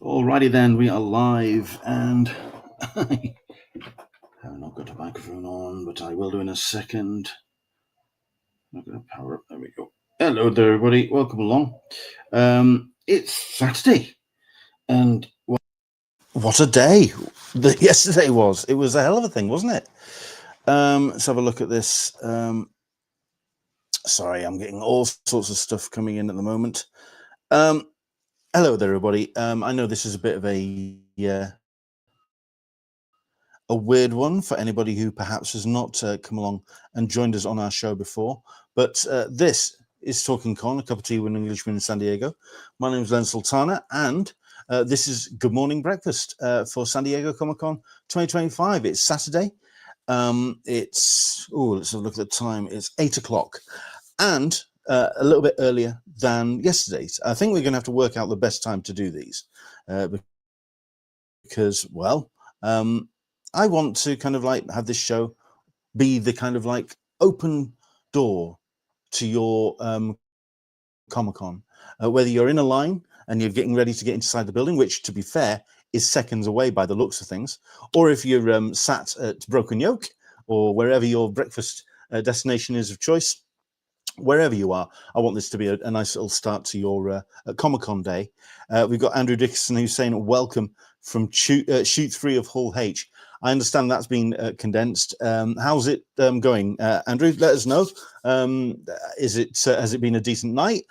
Alrighty then, we are live, and I have not got a microphone on, but I will do in a second. I'm not going to power up. There we go. Hello there, everybody. Welcome along. It's Saturday, and what a day yesterday was. It was a hell of a thing, wasn't it? Let's have a look at this. Sorry, I'm getting all sorts of stuff coming in at the moment. Hello there, everybody. I know this is a bit of a weird one for anybody who perhaps has not come along and joined us on our show before. But this is Talkin Con, a cup of tea with an Englishman in San Diego. My name is Len Sultana, and this is Good Morning Breakfast for San Diego Comic-Con 2025. It's Saturday. Let's have a look at the time. It's 8 o'clock, and a little bit earlier than yesterday's. I think we're going to have to work out the best time to do these because, well, I want to kind of like have this show be the kind of like open door to your Comic-Con, whether you're in a line and you're getting ready to get inside the building, which, to be fair, is seconds away by the looks of things, or if you're sat at Broken Yoke or wherever your breakfast destination is of choice. Wherever you are, I want this to be a nice little start to your Comic-Con day. We've got Andrew Dickinson who's saying welcome from Shoot 3 of Hull H. I understand that's been condensed. How's it going, Andrew? Let us know. Has it been a decent night?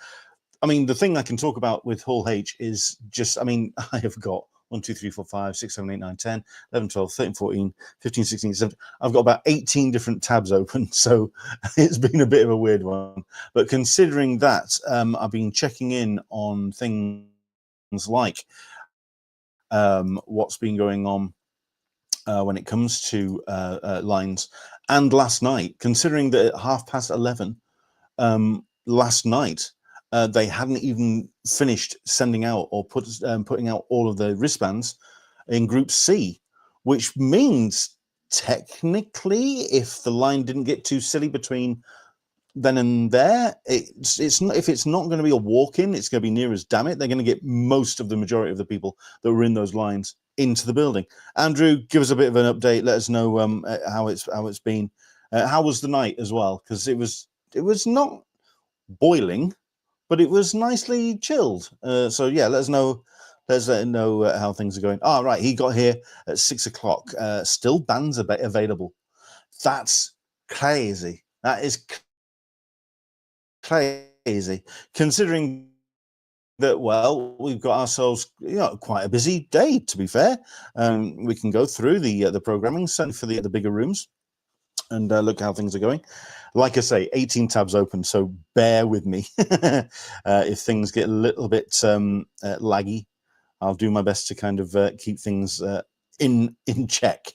I mean, the thing I can talk about with Hull H is just, I mean, I have got 1, 2, 3, 4, 5, 6, 7, 8, 9, 10, 11, 12, 13, 14, 15, 16, 17. I've got about 18 different tabs open, so it's been a bit of a weird one. But considering that, I've been checking in on things like what's been going on when it comes to lines. And last night, considering that at 11:30 last night, they hadn't even finished sending out or putting out all of the wristbands in Group C, which means technically, if the line didn't get too silly between then and there, it's not, if it's not going to be a walk-in, it's going to be near as damn it. They're going to get most of the majority of the people that were in those lines into the building. Andrew, give us a bit of an update. Let us know how it's been. How was the night as well? Because it was not boiling, but it was nicely chilled. So yeah, let us know. Let us know how things are going. Oh, right, he got here at 6 o'clock. Still bands available. That's crazy. That is crazy, considering that, well, we've got ourselves, quite a busy day, to be fair. We can go through the programming, certainly for the bigger rooms, and look how things are going. Like I say, 18 tabs open, so bear with me. If things get a little bit laggy, I'll do my best to kind of keep things in check.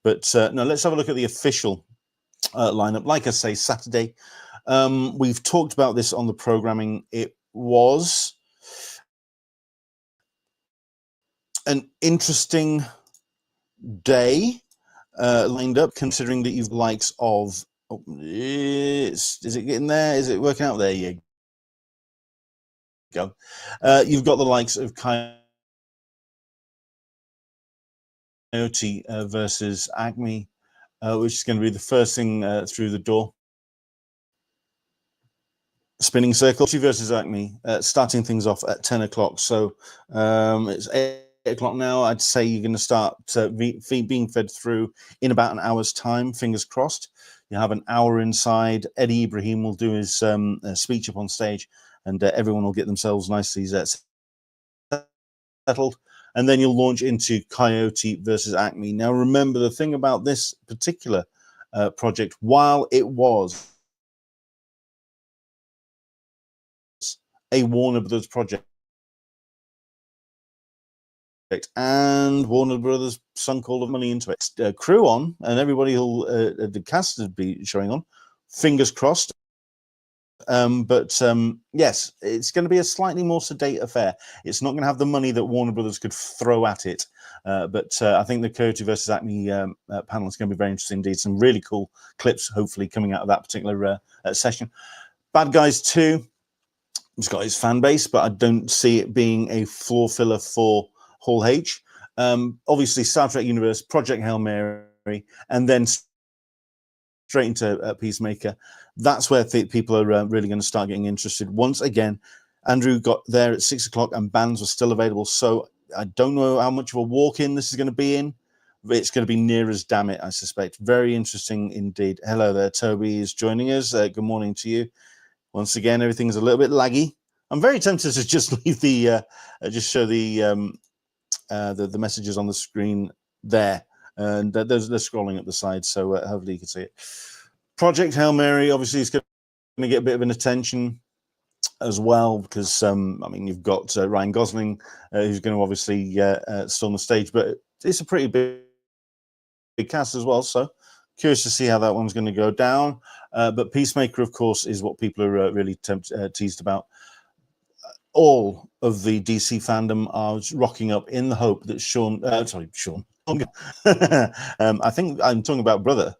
But no, let's have a look at the official lineup. Like I say, Saturday. We've talked about this on the programming. It was an interesting day lined up, considering that you've likes of. Oh, is it getting there? Is it working out? There you go. You've got the likes of Coyote versus Acme, which is going to be the first thing through the door. Spinning Circle versus Acme, starting things off at 10 o'clock. So it's 8 o'clock now. I'd say you're going to start being fed through in about an hour's time, fingers crossed. You have an hour inside. Eddie Ibrahim will do his speech up on stage, and everyone will get themselves nicely settled. And then you'll launch into Coyote versus Acme. Now, remember, the thing about this particular project, while it was a Warner Brothers project, and Warner Brothers sunk all the money into it. Crew on, and everybody who'll the cast would be showing on. Fingers crossed. But yes, it's going to be a slightly more sedate affair. It's not going to have the money that Warner Brothers could throw at it. But I think the Coyote versus Acme panel is going to be very interesting indeed. Some really cool clips, hopefully, coming out of that particular session. Bad Guys 2. It's got its fan base, but I don't see it being a floor filler for Hall H. Obviously, Star Trek Universe, Project Hail Mary, and then straight into Peacemaker. That's where people are really going to start getting interested. Once again, Andrew got there at 6 o'clock and bands were still available. So I don't know how much of a walk-in this is going to be in, but it's going to be near as damn it, I suspect. Very interesting indeed. Hello there, Toby is joining us. Good morning to you. Once again, everything's a little bit laggy. I'm very tempted to just leave the, just show the messages on the screen there. And they're scrolling up the side, so hopefully you can see it. Project Hail Mary, obviously, is going to get a bit of an attention as well, because, I mean, you've got Ryan Gosling, who's going to obviously storm the stage, but it's a pretty big cast as well, so curious to see how that one's going to go down. But Peacemaker, of course, is what people are really teased about. All of the DC fandom are rocking up in the hope that Sean. I think I'm talking about Brother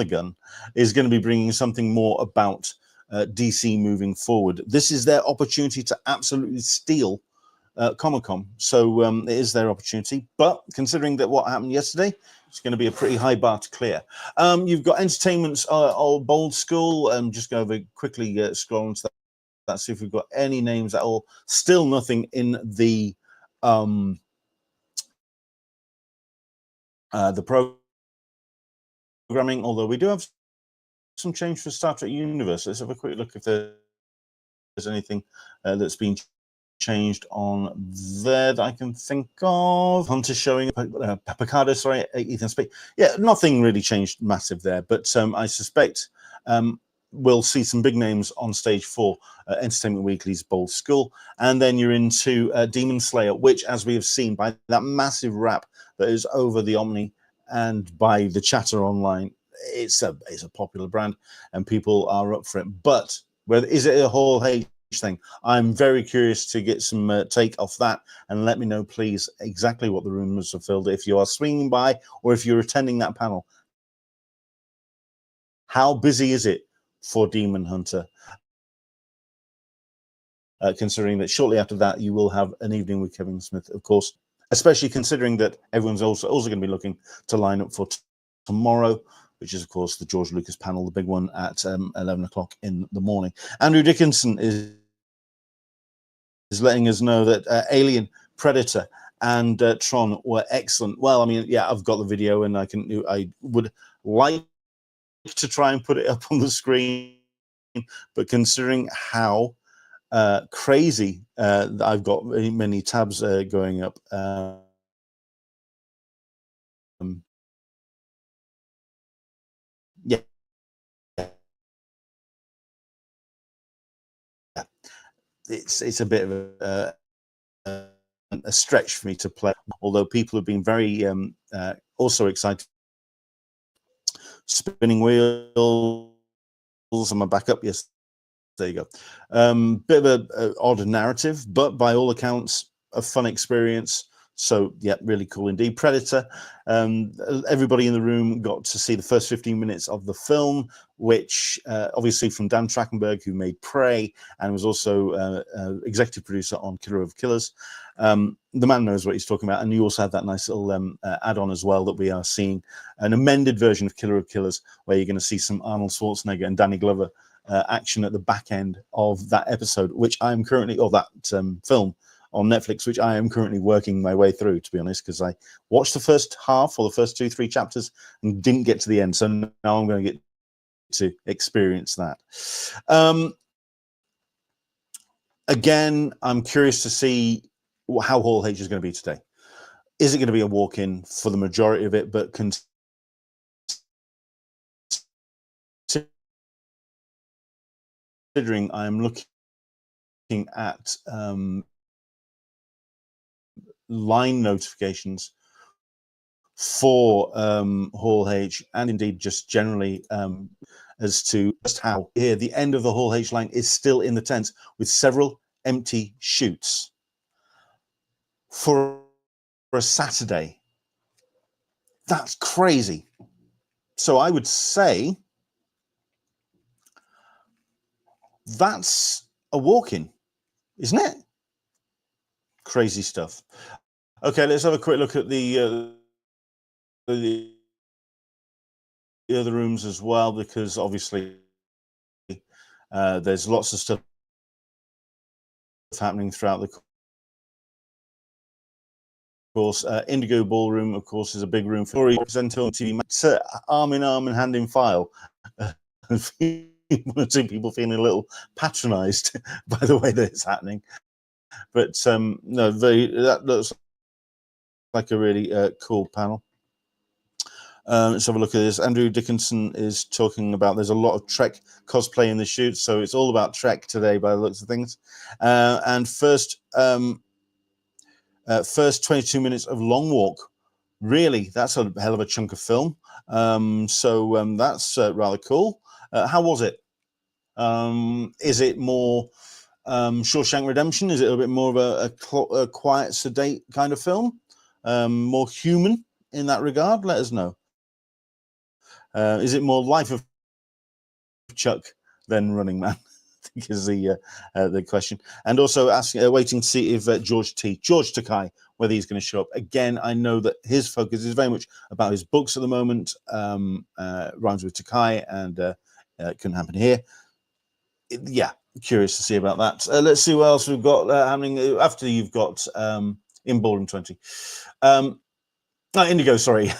Gunn is going to be bringing something more about DC moving forward. This is their opportunity to absolutely steal Comic-Con. So it is their opportunity. But considering that what happened yesterday, it's going to be a pretty high bar to clear. You've got Entertainment's Bold School. Just go over quickly, scroll into that. Let's see if we've got any names at all. Still nothing in the programming, although we do have some change for Star Trek Universe. Let's have a quick look if there's anything that's been changed on there that I can think of. Hunter showing Picardo, sorry, Ethan Speak. Yeah, nothing really changed massive there, but I suspect we'll see some big names on stage for Entertainment Weekly's Bold School. And then you're into Demon Slayer, which, as we have seen by that massive rap that is over the Omni and by the chatter online, it's a popular brand and people are up for it. But whether is it a Hall H thing? I'm very curious to get some take off that, and let me know, please, exactly what the rumors are filled. If you are swinging by or if you're attending that panel, how busy is it for Demon Hunter? Considering that shortly after that, you will have an evening with Kevin Smith, of course, especially considering that everyone's also going to be looking to line up for tomorrow, which is, of course, the George Lucas panel, the big one at 11 o'clock in the morning. Andrew Dickinson is letting us know that Alien, Predator, and Tron were excellent. Well, I mean, yeah, I've got the video, and I would like to try and put it up on the screen, but considering how crazy I've got many tabs going up, yeah, it's a bit of a stretch for me to play, although people have been very also excited. Spinning wheels on my backup, yes, there you go. Bit of a odd narrative, but by all accounts a fun experience. So yeah, really cool indeed. Predator, everybody in the room got to see the first 15 minutes of the film, which obviously from Dan Trachtenberg, who made Prey and was also executive producer on Killer of Killers. The man knows what he's talking about. And you also have that nice little add-on as well, that we are seeing an amended version of Killer of Killers, where you're going to see some Arnold Schwarzenegger and Danny Glover action at the back end of that episode, which I'm currently, or that film on Netflix, which I am currently working my way through, to be honest, because I watched the first half or the first 2-3 chapters and didn't get to the end. So now I'm going to get to experience that. Again, I'm curious to see how Hall H is going to be today. Is it going to be a walk-in for the majority of it? But considering I'm looking at line notifications for Hall H, and indeed just generally as to just how here the end of the Hall H line is still in the tents with several empty chutes for a Saturday. That's crazy. So I would say that's a walk-in, isn't it? crazy stuff. Okay, let's have a quick look at the other rooms as well, because obviously there's lots of stuff happening throughout the course. Indigo Ballroom, of course, is a big room for presenter on TV, arm in arm and hand in file. One or two people feeling a little patronized by the way that it's happening, but no, that looks like a really cool panel. Let's have a look at this. Andrew Dickinson is talking about there's a lot of Trek cosplay in the shoot, so it's all about Trek today by the looks of things. And first 22 minutes of Long Walk. Really, that's a hell of a chunk of film. So that's rather cool. How was it? Is it more Shawshank Redemption? Is it a bit more of a quiet, sedate kind of film? More human in that regard? Let us know. Is it more Life of Chuck than Running Man? I think is the question. And also asking, waiting to see if George Takei, whether he's going to show up again. I know that his focus is very much about his books at the moment. Rhymes with Takei, and it couldn't happen here. Yeah, curious to see about that. Let's see what else we've got happening after you've got in Ballroom 20. Indigo, sorry.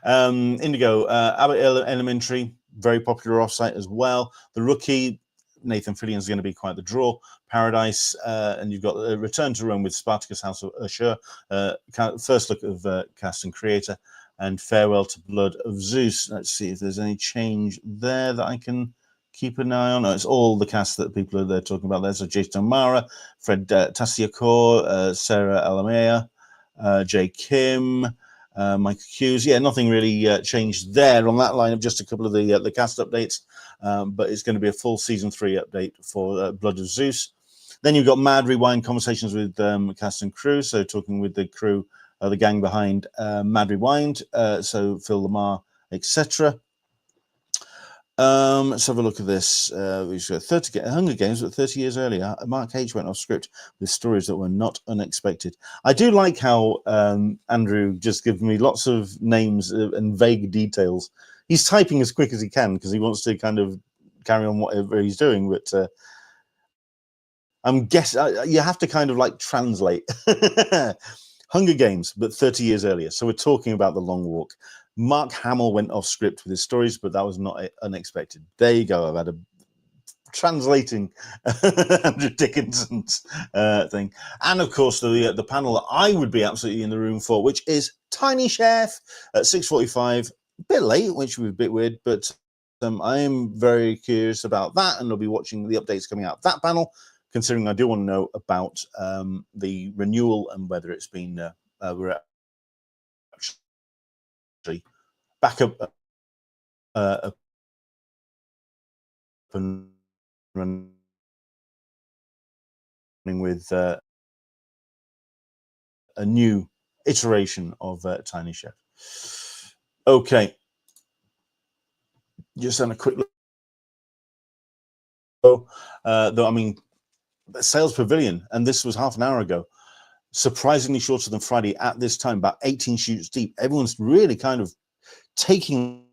Indigo, Abbott Elementary, very popular offsite as well. The Rookie, Nathan Fillion is going to be quite the draw. Paradise, and you've got Return to Rome with Spartacus, House of Usher, first look of cast and creator, and Farewell to Blood of Zeus. Let's see if there's any change there that I can keep an eye on. It's all the cast that people are there talking about there. So Jason O'Mara, Fred Tassiacor, Sarah Alamea, Jay Kim, Michael Hughes. Yeah, nothing really changed there on that line of just a couple of the cast updates. But it's going to be a full season 3 update for Blood of Zeus. Then you've got Mad Rewind conversations with cast and crew. So talking with the crew, the gang behind Mad Rewind. So Phil Lamar, etc. Let's have a look at this. We've got Hunger Games, but 30 years earlier. Mark H went off script with stories that were not unexpected. I do like how Andrew just gives me lots of names and vague details. He's typing as quick as he can because he wants to kind of carry on whatever he's doing. But I'm guessing you have to kind of like translate. Hunger Games, but 30 years earlier. So we're talking about The Long Walk. Mark Hamill went off script with his stories, but that was not unexpected. There you go. I've had a translating Andrew Dickinson's thing. And of course, the panel that I would be absolutely in the room for, which is Tiny Chef at 6:45. A bit late, which would be a bit weird, but I am very curious about that, and I'll be watching the updates coming out of that panel, considering I do want to know about the renewal and whether it's been we're actually back up and running with a new iteration of Tiny Chef. Okay, just on a quick look. Though I mean, Sales Pavilion, and this was half an hour ago, surprisingly shorter than Friday at this time, about 18 shoots deep. Everyone's really kind of taking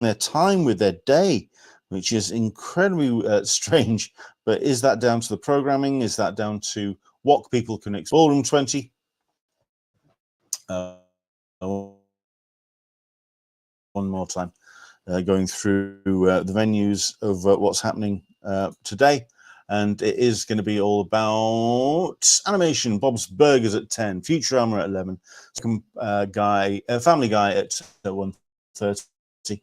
their time with their day, which is incredibly strange. But is that down to the programming? Is that down to what people can expect? Ballroom 20. One more time, going through the venues of what's happening today. And it is going to be all about animation. Bob's Burgers at 10, Futurama at 11, Family Guy at 1:30.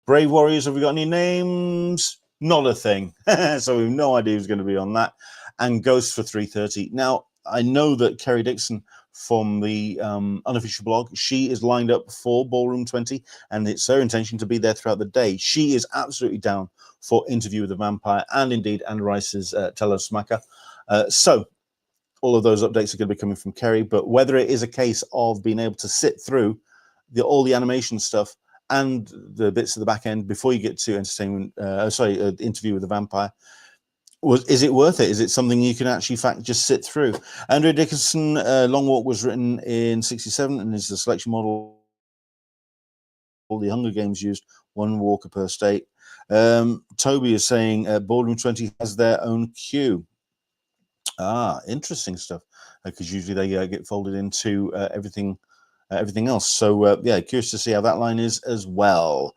Brave Warriors, have we got any names? Not a thing. So we have no idea who's going to be on that. And Ghost for 3:30. Now, I know that Kerry Dixon from the unofficial blog, she is lined up for Ballroom 20, and it's her intention to be there throughout the day. She is absolutely down for Interview with the Vampire, and indeed Anne Rice's Tell Us Smacker. So all of those updates are going to be coming from Kerry, but whether it is a case of being able to sit through all the animation stuff and the bits at the back end before you get to Interview with the Vampire, Is it worth it? Is it something you can actually just sit through? Andrea Dickinson, Long Walk was written in '67 and is the selection model. The Hunger Games used one walker per state. Toby is saying Ballroom 20 has their own queue. Interesting stuff, because usually they get folded into everything else. So yeah, curious to see how that line is as well.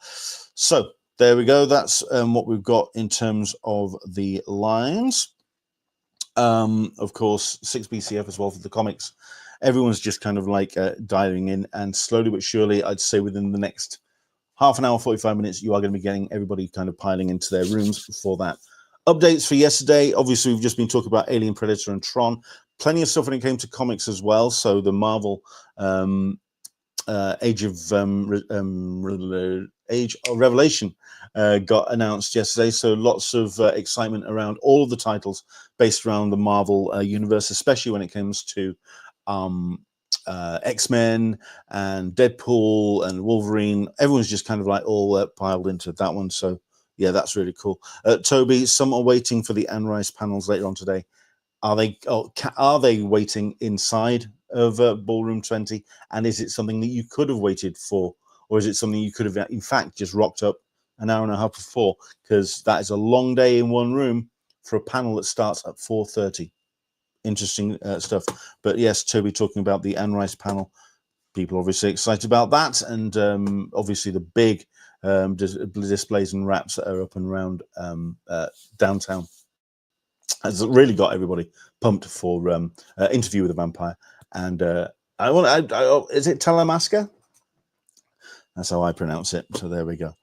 So there we go. That's what we've got in terms of the lines. Of course, 6BCF as well for the comics. Everyone's just kind of like diving in, and slowly but surely, I'd say within the next half an hour, 45 minutes, you are going to be getting everybody kind of piling into their rooms for that. Updates for yesterday. Obviously, we've just been talking about Alien, Predator, and Tron. Plenty of stuff when it came to comics as well. So the Marvel Age of Revelation got announced yesterday. So lots of excitement around all of the titles based around the Marvel universe, especially when it comes to X-Men and Deadpool and Wolverine. Everyone's just kind of like all piled into that one. So yeah, that's really cool. Toby, some are waiting for the Anne Rice panels later on today. Are they waiting inside of Ballroom 20? And is it something that you could have waited for, or is it something you could have in fact just rocked up an hour and a half before? Because that is a long day in one room for a panel that starts at 4:30. Interesting stuff. But yes, Toby talking about the Anne Rice panel. People obviously excited about that, and obviously the big displays and wraps that are up and around downtown has really got everybody pumped for Interview with a Vampire. And is it Talamasca? That's how I pronounce it. So there we go.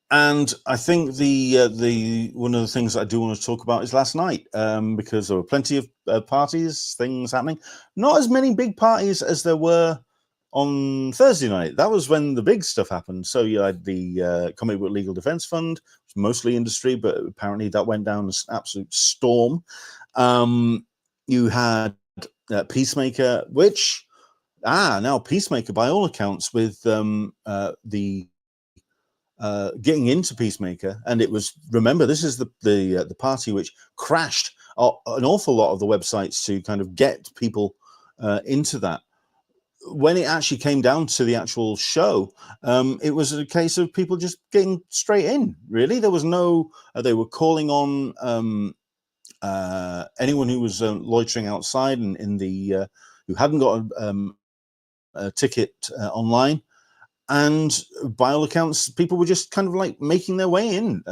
And I think the one of the things that I do want to talk about is last night, because there were plenty of parties, things happening. Not as many big parties as there were on Thursday night. That was when the big stuff happened. So you had the Comic Book Legal Defense Fund, mostly industry, but apparently that went down as an absolute storm. You had Peacemaker, which now Peacemaker, by all accounts, with the getting into Peacemaker, and it was, remember, this is the party which crashed an awful lot of the websites to kind of get people into that. When it actually came down to the actual show, it was a case of people just getting straight in. Really, there was no. They were calling on anyone who was loitering outside and in the who hadn't got a ticket online. And by all accounts, people were just kind of like making their way in.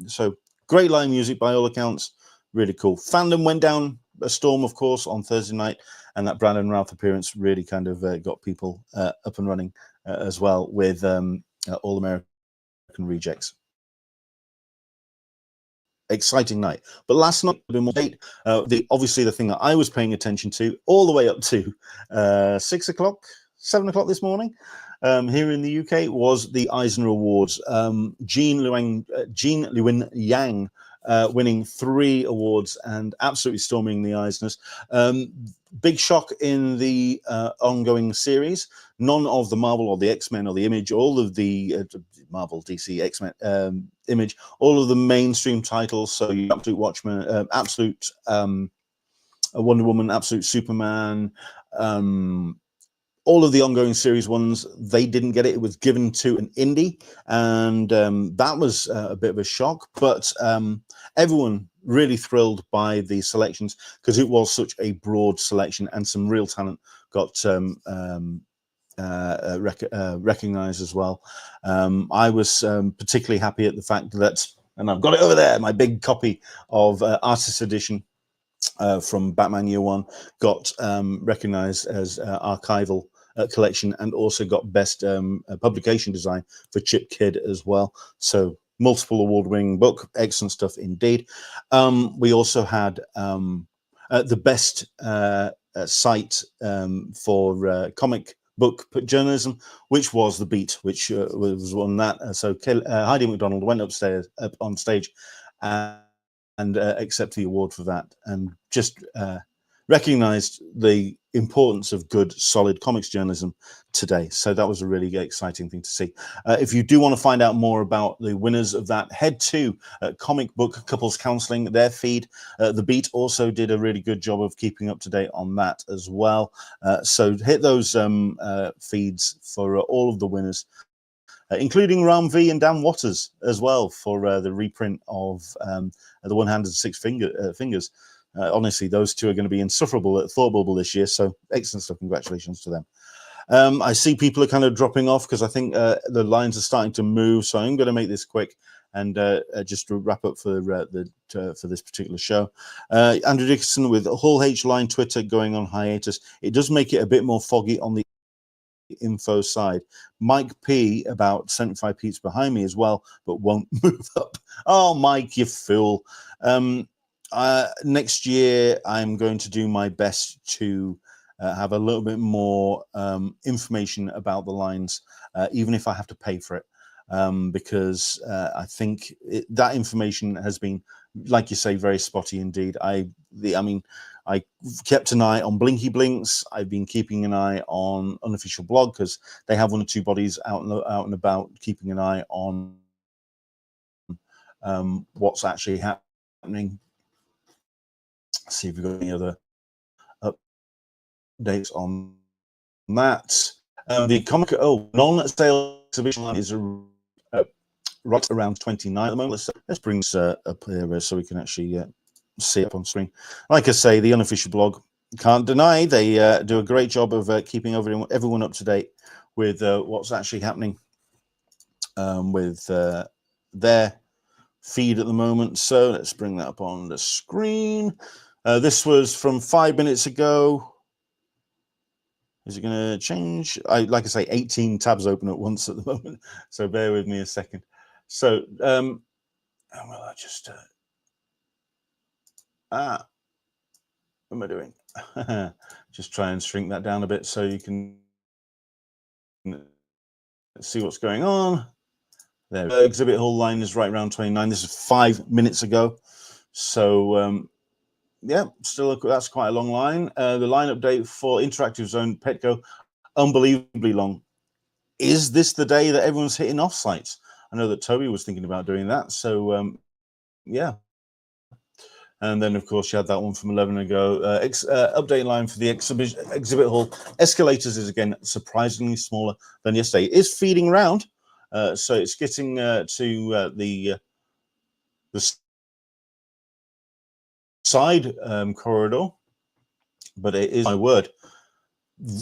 So great live music by all accounts, really cool. Fandom went down a storm, of course, on Thursday night, and that Brandon Routh appearance really kind of got people up and running as well with All American Rejects. Exciting night. But last night, a bit more date. Obviously the thing that I was paying attention to all the way up to 6 o'clock, 7 o'clock this morning, here in the UK, was the Eisner Awards. Jean Lewin Yang winning 3 awards and absolutely storming the Eisners. Big shock in the ongoing series. None of the Marvel or the X-Men or the Image, all of the Marvel, DC, X-Men, Image, all of the mainstream titles. So you Absolute Watchmen, Absolute Wonder Woman, Absolute Superman, all of the ongoing series ones, they didn't get it. It was given to an indie, and that was a bit of a shock. But everyone really thrilled by the selections, because it was such a broad selection, and some real talent got recognized as well. I was particularly happy at the fact that, and I've got it over there, my big copy of Artist Edition from Batman Year One got recognized as archival collection, and also got best publication design for Chip Kidd as well. So multiple award-winning book, excellent stuff indeed. We also had the best site for comic book journalism, which was The Beat, which was on that. So Heidi McDonald went up on stage and accept the award for that, and just recognized the importance of good, solid comics journalism today. So that was a really exciting thing to see. If you do want to find out more about the winners of that, head to Comic Book Couples Counseling, their feed. The Beat also did a really good job of keeping up to date on that as well. So hit those feeds for all of the winners, including Ram V and Dan Waters as well, for the reprint of The One-Handed Six Fingers. Honestly, those two are going to be insufferable at Thought Bubble this year, so excellent stuff. Congratulations to them. I see people are kind of dropping off because I think the lines are starting to move, so I'm going to make this quick and just to wrap up for for this particular show. Andrew Dickinson with Hull H Line Twitter going on hiatus. It does make it a bit more foggy on the info side. Mike P about 75 Pete's behind me as well, but won't move up. Oh, Mike, you fool. Next year, I'm going to do my best to have a little bit more information about the lines, even if I have to pay for it, because I think that information has been, like you say, very spotty indeed. I mean, I kept an eye on Blinky Blinks. I've been keeping an eye on Unofficial Blog because they have one or two bodies out and about keeping an eye on what's actually happening. See if we've got any other updates on that. The comic non-sale exhibition line is right around 29 at the moment. Let's bring this up here so we can actually see it up on screen. Like I say, the Unofficial Blog, can't deny they do a great job of keeping everyone up to date with what's actually happening with their feed at the moment. So let's bring that up on the screen. This was from 5 minutes ago. Is it going to change? Like I say, 18 tabs open at once at the moment, so bear with me a second. So, well, I just what am I doing? Just try and shrink that down a bit so you can see what's going on. There, exhibit hall line is right around 29. This is 5 minutes ago, so yeah, still that's quite a long line. The line update for Interactive Zone Petco, unbelievably long. Is this the day that everyone's hitting off sites? I know that Toby was thinking about doing that, so yeah. And then, of course, you had that one from 11 ago. Update line for the exhibit hall. Escalators is, again, surprisingly smaller than yesterday. It is feeding around, so it's getting to the side corridor, but it is, my word,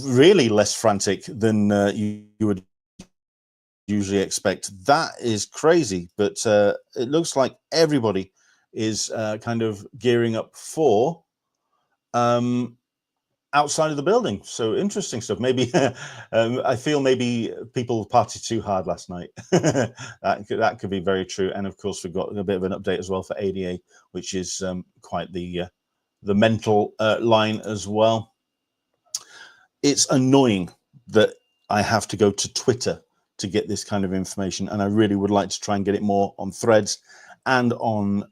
really less frantic than you would usually expect. That is crazy, but it looks like everybody is kind of gearing up for outside of the building. So interesting stuff. Maybe I feel maybe people partied too hard last night. that could be very true. And of course, we've got a bit of an update as well for ADA, which is quite the mental line as well. It's annoying that I have to go to Twitter to get this kind of information, and I really would like to try and get it more on Threads and on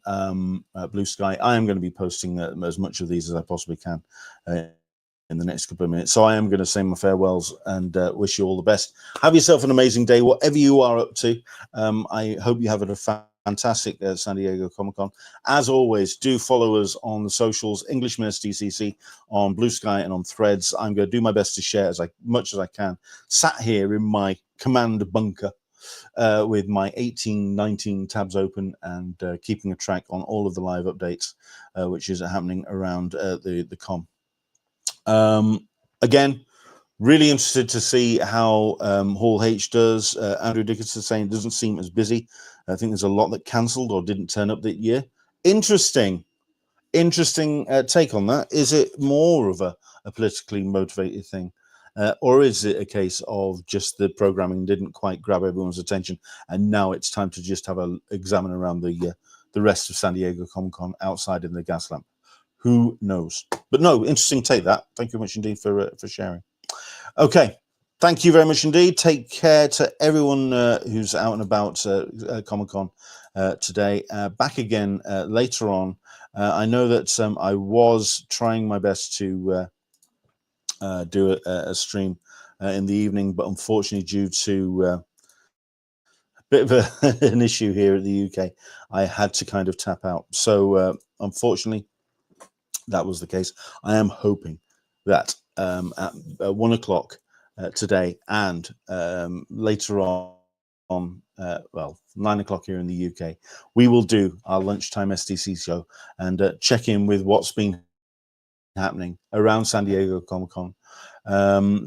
Blue Sky. I am going to be posting as much of these as I possibly can in the next couple of minutes. So I am going to say my farewells and wish you all the best. Have yourself an amazing day, whatever you are up to. I hope you have a fantastic San Diego Comic-Con. As always, do follow us on the socials, Englishman SDCC on Blue Sky and on Threads. I'm going to do my best to share as much as I can. Sat here in my command bunker with my 19 tabs open and keeping a track on all of the live updates, which is happening around the con. Again, really interested to see how Hall H does. Andrew Dickinson saying it doesn't seem as busy. I think there's a lot that cancelled or didn't turn up that year. Interesting take on that. Is it more of a politically motivated thing? Or is it a case of just the programming didn't quite grab everyone's attention, and now it's time to just have a examine around the rest of San Diego Comic-Con outside in the gas lamp? Who knows? But no, interesting take that. Thank you very much indeed for sharing. Okay, thank you very much indeed. Take care to everyone who's out and about Comic-Con today. Back again later on. I know that I was trying my best to do a stream in the evening, but unfortunately, due to a bit of an issue here at the UK, I had to kind of tap out. So unfortunately, that was the case. I am hoping that at 1 o'clock today and later on, well, 9 o'clock here in the UK, we will do our lunchtime SDCC show and check in with what's been happening around San Diego Comic-Con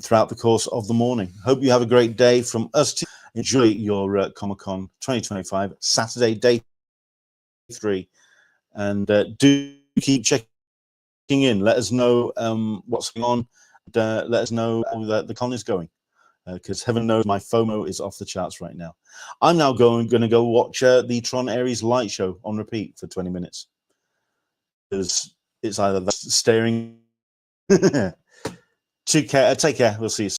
throughout the course of the morning. Hope you have a great day from us. To enjoy your Comic-Con 2025 Saturday, day 3, and do keep checking in. Let us know what's going on. And, let us know how the con is going, because heaven knows my FOMO is off the charts right now. I'm now going to go watch the Tron Ares light show on repeat for 20 minutes. Because it's either staring. Take care. We'll see you soon.